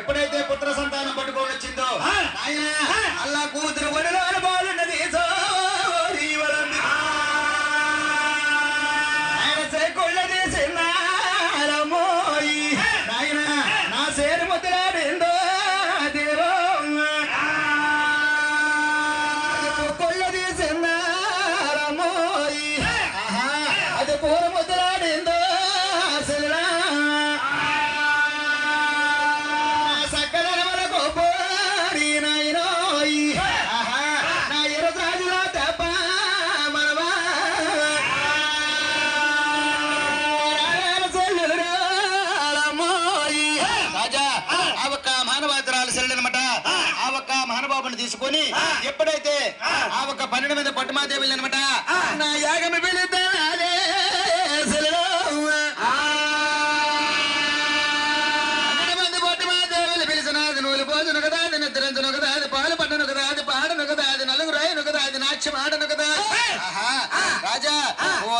ఎప్పుడైతే పుత్ర సంతానం పట్టుకొని వచ్చిందో ఆయన అల్లా కూతురు ఒడిలో బాలున్నది ఆయన చేకొళ్ళ తీసినారమోయి ఆయన నా సేరు ముద్రాడిందో దేవో కొళ్ళ తీసినారమోయి అది పూర ముద్రాడిందో తీసుకొని ఎప్పుడైతే ఆ ఒక్క 12 మంది పట్టుమాదేవులు అనమాట నా యాగమి పిలుద్దాలే మంది పట్టుమాదేవులు పిలిచినది నూలు పోదును కదా అది నిద్రించను కదా అది పాలు పట్టను కదా అది పాడను కదా అది నలుగురు రాయను కదా అది నాట్యం ఆడను కదా రాజా ఓ